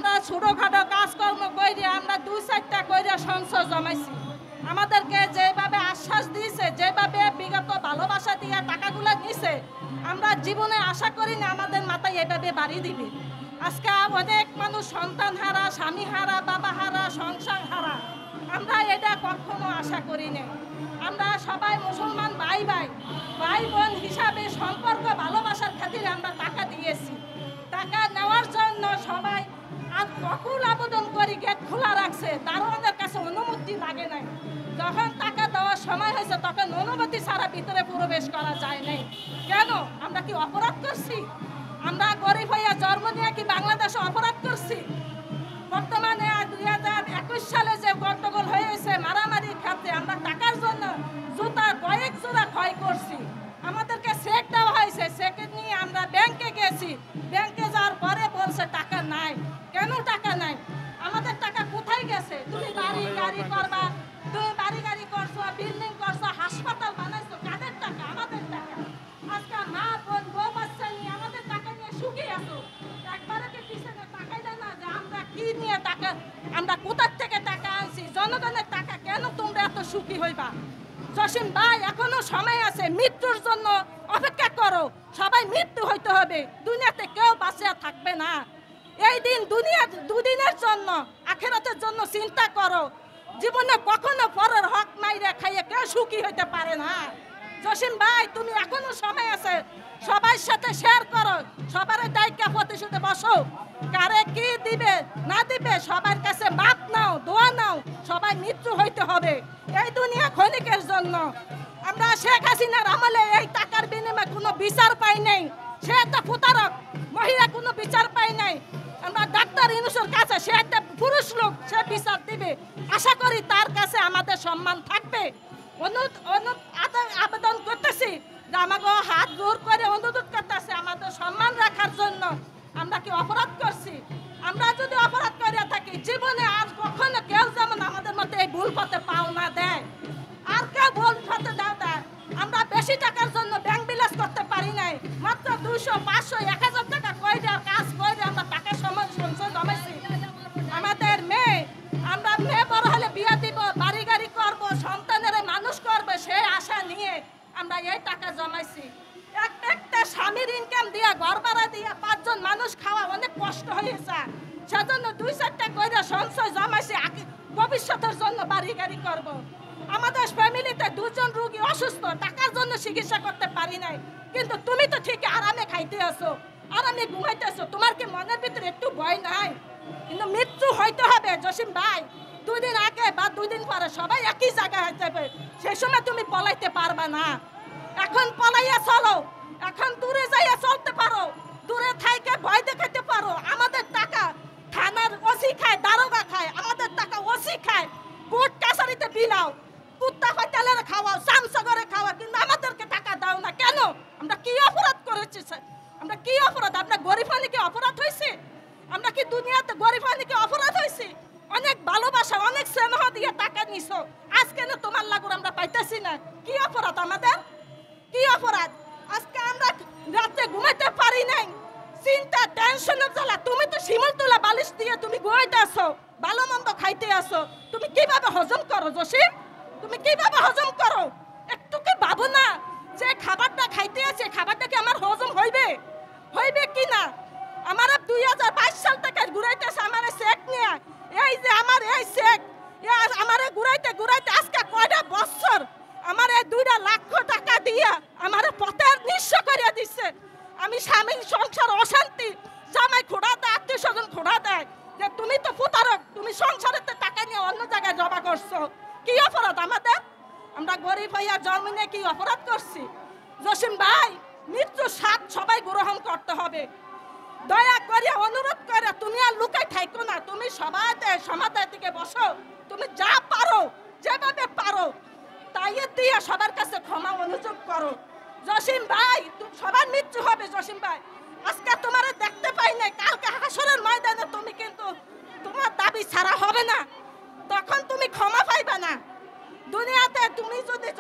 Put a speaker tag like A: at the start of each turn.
A: আমরা ছোটখাটো কাজকর্ম করে আমরা 2-4টা করে সংসদ জমাইছি। আমাদেরকে যেভাবে আশ্বাস দিয়েছে, যেভাবে বিগত ভালোবাসা দিয়ে টাকাগুলো নিছে, আমরা জীবনে আশা করি না আমাদের মাথায় এভাবে বাড়ি দিবে। আজকে অনেক মানুষ সন্তান হারা, স্বামী হারা, বাবা হারা, সংসার হারা। আমরা এটা কখনো আশা করি না। আমরা সবাই মুসলমান ভাই বোন হিসাবে সম্পর্ক ভালোবাসার খাতিরে আমরা টাকা দিয়েছি। টাকা নেওয়ার জন্য সবাই আর অকুল আবেদন করে গেট খোলা রাখছে, দারোয়ানের কাছে অনুমতি লাগে নাই। যখন টাকা দেওয়ার সময় হয়েছে তখন অনুমতি ছাড়া ভিতরে প্রবেশ করা যায় নাই। কেন? আমরা কি অপরাধ করছি? আমরা গরিব হইয়া জন্ম নিয়ে কি বাংলাদেশে অপরাধ করছি? বর্তমানে 2021 সালে যে গন্ডগোল হয়েছে মারামারি ক্ষেত্রে আমরা টাকার জন্য জুতা কয়েক জোড়া ক্ষয় করছি। আমাদেরকে চেক দেওয়া হয়েছে, চেক নিয়ে আমরা ব্যাংকে গেছি। ব্যাংকে যাওয়ার পরে বলছে টাকা নাই। কেন টাকা নাই? আমাদের টাকা কোথায় গেছে? তুমি বাড়ি গাড়ি করবা, তুমি বাড়ি গাড়ি করছো, বিল্ডিং করছো, হাসপাতাল বানাইছো, কাদের টাকা? আমাদের টাকা। আজকে মা বোন বউ বাচ্চা নিয়ে আমাদের টাকা নিয়ে সুখী আছো। একবারে কি পিছনে টাকাই দেয় না যে আমরা কি নিয়ে টাকা, আমরা কোথার থেকে টাকা আনছি? জনগণের টাকা, কেন তোমরা এত সুখী হইবা? জসিম ভাই, এখনো সময় আছে, মৃত্যুর জন্য অপেক্ষা করো। সবাই মৃত্যু হইতে হবে, দুনিয়াতে কেউ বাঁচিয়া থাকবে না। এই দিন দুদিনের জন্য, আখিরাতের জন্য চিন্তা করো। জীবনে কখনো পরের হক মাইরে খাইয়ে কেউ সুখী হইতে পারে না। জসিম ভাই, তুমি এখনো সময় আছে, সবার সাথে শেয়ার করো, সবার দায়িত্ব প্রতিশোধে বসো। কারে কি দিবে না দিবে সবার কাছে মাপ নাও, দোয়া নাও। সবাই মৃত্যু হইতে হবে এই দুনিয়া ক্ষণিকের জন্য। আমরা শেখ হাসিনার আমলে এই টাকার বিনিময়ে কোনো বিচার পাই নাই। সে একটা প্রতারক মহিলা, কোনো বিচার পাই নাই। আমরা ডাক্তার ইউনূসের কাছে, সে একটা পুরুষ লোক, সে বিচার দিবে। আশা করি তার কাছে আমাদের সম্মান থাকবে। আবেদন করতেছি যে আমাকে হাত জোর করে অনুরোধ করতেছে আমাদের সম্মান রাখার জন্য। আমরা কি অপরাধ করছি? আমরা যদি অপরাধ করে থাকি, জীবনে আর কখনো কেউ যেমন আমাদের মধ্যে এই ভুল পথে পাও না দেয়, আর কেউ ভুল পথে দেয়। আমরা বেশি টাকার জন্য ব্যাংক বিলাস করতে পারি নাই। মাত্র 200, 500, 1000 টাকা কইরা কাজ করে আমরা টাকা সঞ্চয় জমাইছি। আমাদের মেয়ে, আমরা মেয়ে বড় হলে বিয়ে দিব, বাড়ি গাড়ি করবো, সন্তানের মানুষ করবে, সে আশা নিয়ে আমরা এই টাকা জমাইছি। একটা স্বামীর ইনকাম দিয়া, ঘর ভাড়া দিয়া 5 জন মানুষ খাওয়া অনেক কষ্ট হয়েছে। সেজন্য 2-4টা করে সঞ্চয় জমাইছি, ভবিষ্যতের জন্য বাড়ি গাড়ি করব। আমাদের ফ্যামিলিতে 2 জন রোগী অসুস্থ, টাকার জন্য চিকিৎসা করতে পারি নাই। কিন্তু তুমি তো ঠিক আরামে খাইতে আসো, আরামে ঘুমাইতে আসো। তোমার কি মনের ভিতরে একটু ভয় নাই? কিন্তু মৃত্যু হইতে হবে জসিম ভাই। 2 দিন আগে বা 2 দিন পরে সবাই একই জায়গায় হয়ে যাবে। সেই সময় তুমি পলাইতে পারবে না। এখন পলাইয়া চলো, এখন দূরে যাইয়া চলতে পারো, দূরে থাইকে ভয় দেখাতে পারো। আমাদের টাকা থানার ওসি খায়, দারোগা খায়, আমাদের টাকা ওসি খায়। কোর্ট কাছারিতে বিলাও, কুত্তা পাইতালের খাওয়াও, চামচাগরে খাওয়া, কিন্তু আমাদেরকে টাকা দাও না কেন? আমরা কি অপরাধ করেছি? আমরা কি অপরাধ? আমরা গরিব হলে কি অপরাধ হয়েছে? আমরা কি দুনিয়াতে গরিব হলে কি অপরাধ হয়েছে? অনেক ভালোবাসা, অনেক স্নেহ দিয়ে টাকা নিছো, আজকে না তোমার লাগুর আমরা পাইতেছি না। কি অপরাধ আমাদের? কি অপরাধ? আজকে আমরা রাতে ঘুমাইতে পারি নাই, চিন্তা টেনশনের জ্বালা। তুমি তো শিমুল তোলা বালিশ দিয়ে তুমি ঘুমাইতে আসো, ভালো মন্দ খাইতে আসো। তুমি কিভাবে হজম করো জসিম? তুমি কিভাবে হজম করো? একটু কি ভাবো না যে খাবারটা খাইতে আছে, খাবারটা কি আমার হজম হইবে? হইবে কি না? আমার 2022 সাল থেকে ঘুরাইতেছে আমার চেক নিয়ে। এই যে আমার এই চেক, আমার ঘুরাইতে ঘুরাইতে আজকে কয়টা বছর আমার এই 2 লাখ টাকা দিয়া আমার পথের নিঃস্ব করে দিচ্ছে। আমি স্বামী সংসার অশান্তি, জামাই খোড়া দেয়, আত্মীয় স্বজন খোড়া দেয় যে তুমি তো প্রতারক, তুমি সংসারের টাকা নিয়ে অন্য জায়গায় জমা করছো। কি অপরাধ আমাদের? আমরা গরিব হইয়া জন্ম নিয়ে কি অপরাধ করছি? জসিম ভাই, মৃত্যুর স্বাদ সবাই গ্রহণ করতে হবে। দয়া করে অনুরোধ করে তুমি আর লুকাই থাইকো না। তুমি সমাধান থেকে বসো, তুমি যা পারো, যেভাবে পারো তাই দিয়ে সবার কাছে ক্ষমা অনুযোগ করো। জসিম ভাই, সবার মৃত্যু হবে। জসিম ভাই, আজকে তোমার দেখতে পাই নাই, কালকে হাসরের ময়দানে তুমি কিন্তু তোমার দাবি ছাড়া হবে না, তখন তুমি ক্ষমা পাইবে না দুনিয়াতে। তুমি যদি